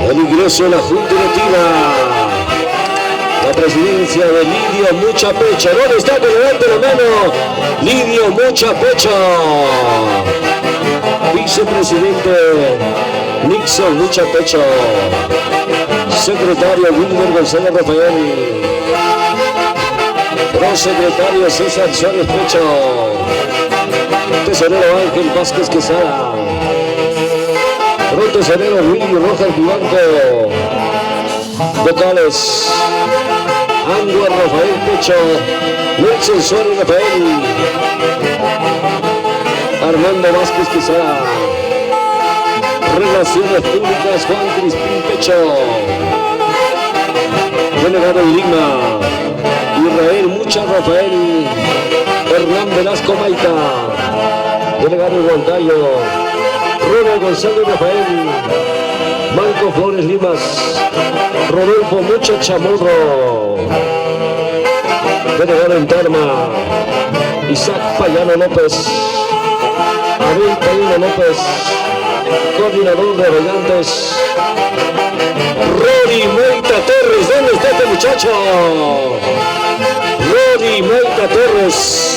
El ingreso de la Junta Directiva. La presidencia de Lidio Mucha Pecho. ¿Dónde está? Que levante la mano. Lidio Mucha Pecho. Vicepresidente Nixon Mucha Pecho. Secretario Wilmer González Rafael. Prosecretario César Suárez Pecho. Tesorero Ángel Vázquez Quesada. Protesorero Willy Rojas Blanco. Vocales Anguar Rafael Pecho. Nelson Suárez Rafael. Armando Vázquez Quesada. Relaciones Públicas Juan Crispín Pecho. Delegado en Lima Israel Mucha Rafael. Hernán Velasco Maita. Delegado en Huancayo Ronald González Rafael. Marco Flores Limas. Rodolfo Mucha Chamorro. Delegado en Tarma Isaac Payano López. Abel Payano López. Coordinador de Vegantes Rory Meita Torres. ¿Dónde está este muchacho? Rory Meita Torres.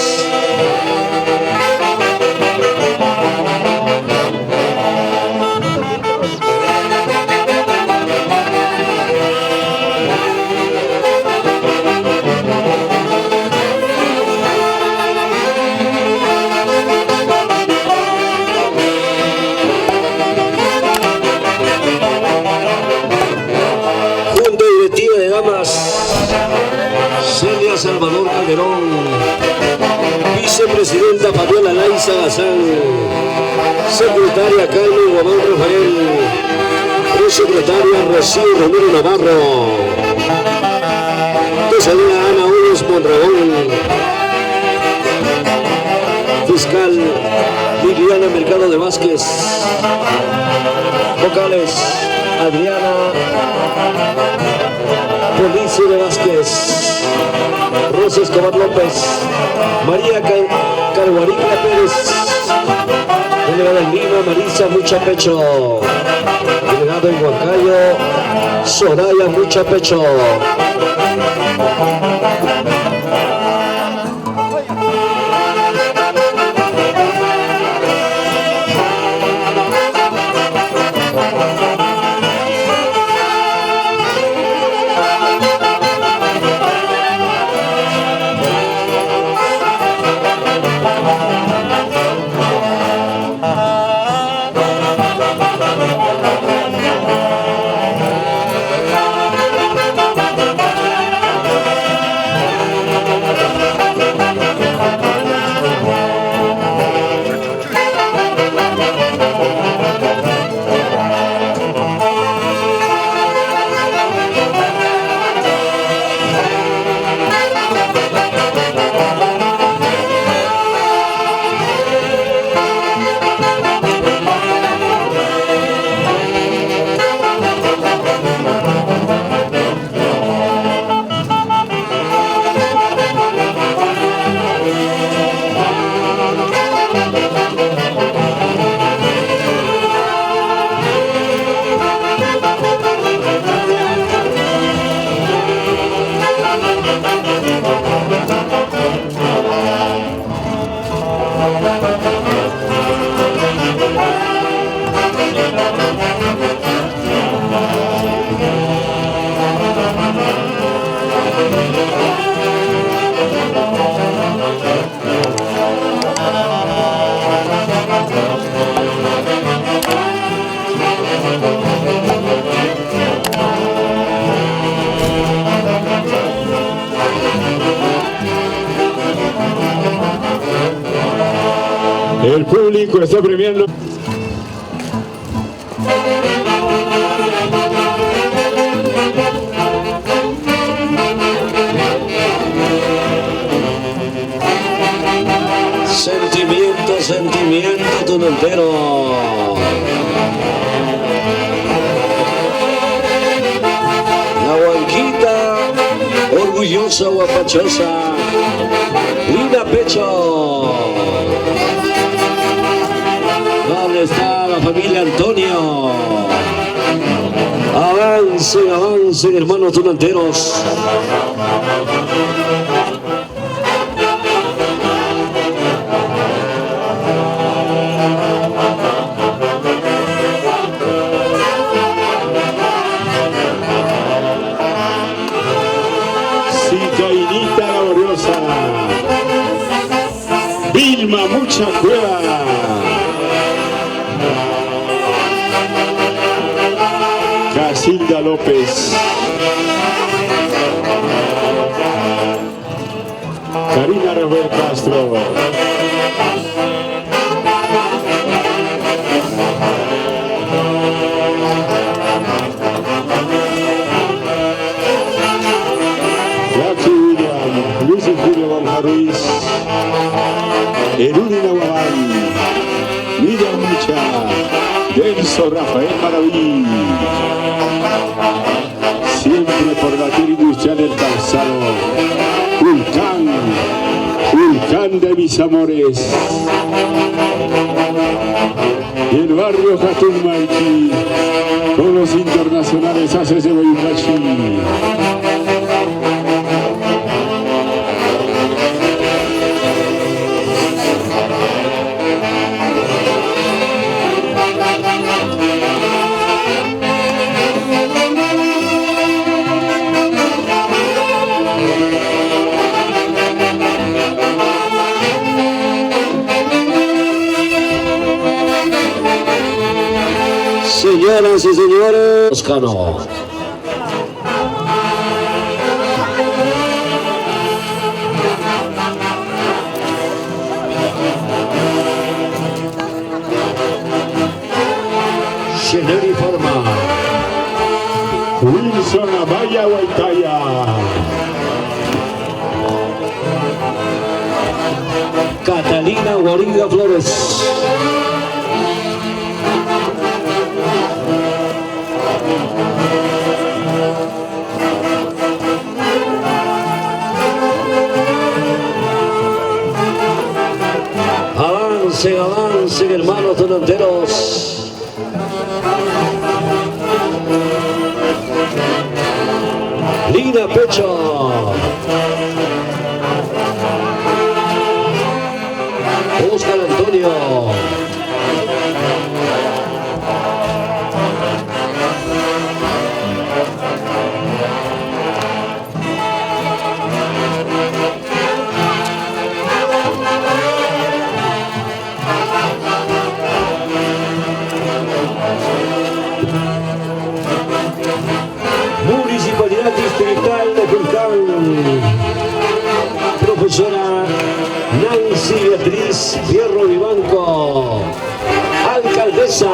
Celia Salvador Calderón. Vicepresidenta Fabiola Laiza Gazán. Secretaria Carmen Guamán Rafael. Prosecretaria Rocío Romero Navarro. Tesorera Ana Unos Mondragón. Fiscal Liliana Mercado de Vázquez. Vocales Adriana Policio de Vázquez. Rosa Escobar López. María Carguaricla Pérez. Delegada en Lima Marisa Mucha Pecho. Delegado en Huancayo Soraya Mucha Pecho. El público está premiando. Sentimiento, sentimiento tunantero. La Huanquita, orgullosa, guapachosa. Lina Pecho. ¿Dónde está la familia Antonio? Avancen, avancen, hermanos tunanteros. Cicainita laboriosa. Vilma Mucha Cueva. Casilda López. Karina Robert Castro. Jackie William, Luis y Julio Borja Ruiz, Erudi Nahuabán, Miriam Mucha, Denso Rafael Maraví. Siempre por la tierra industrial del calzado. Vulcán, Vulcán de mis amores. Y el barrio Jatunmaichi, con los internacionales haces de Boyumachi. Señoras y señores, Toscano. Sheneri Forma. Wilson Amaya Huaytaya. Catalina Guariga Flores. Avancen, avancen, hermanos tunanteros. Lina Pecho. Oscar Antonio. Municipalidad Distrital de Julcán. Profesora Nancy Beatriz Fierro Vivanco, alcaldesa.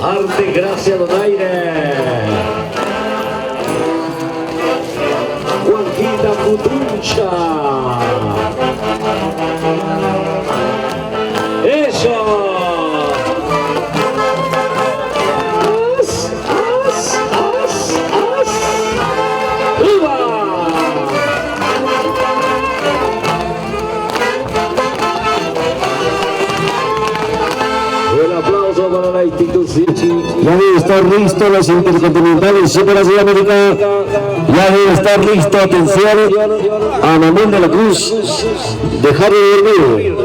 Arte Gracia Donaire. Juanquita Putuncha. Eso. El aplauso para la institución. Ya debe estar listo los intercontinentales Super Sudamérica. Ya debe estar listo, atención, a Manuel de la Cruz. Dejar de dormir.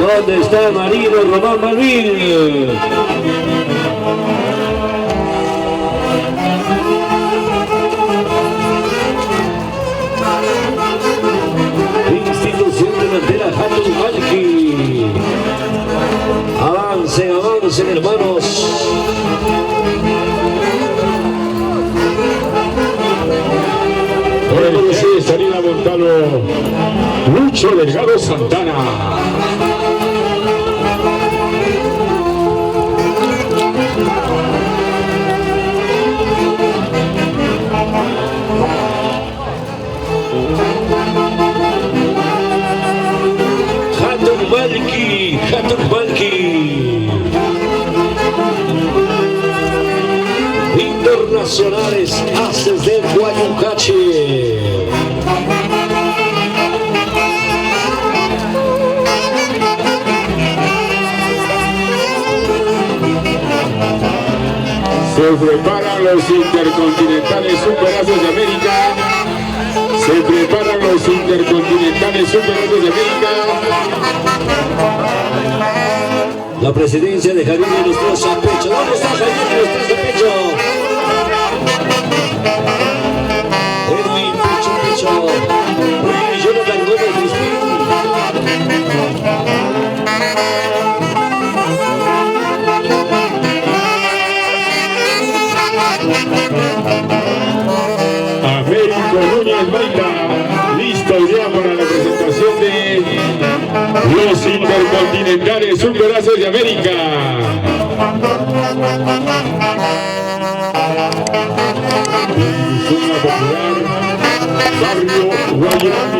¿Dónde está Marino Román Malvin? parecen hermanos. Por Sarina Montano, Lucho Delgado Santana. Hatun Malki. Internacionales Haces de Guayucache. Se preparan los intercontinentales Superazos de América. Se preparan los intercontinentales Superazos de América. La presidencia de Javier Ilustrosa Pecho. ¿Dónde está Javier Ilustrosa Pecho? Edwin Pecho. Willy Jonathan Gómez Crispín. Américo Núñez Baita, listo ya para la presentación de los intercontinentales Superazos de América. Zona popular, Barrio Guayana.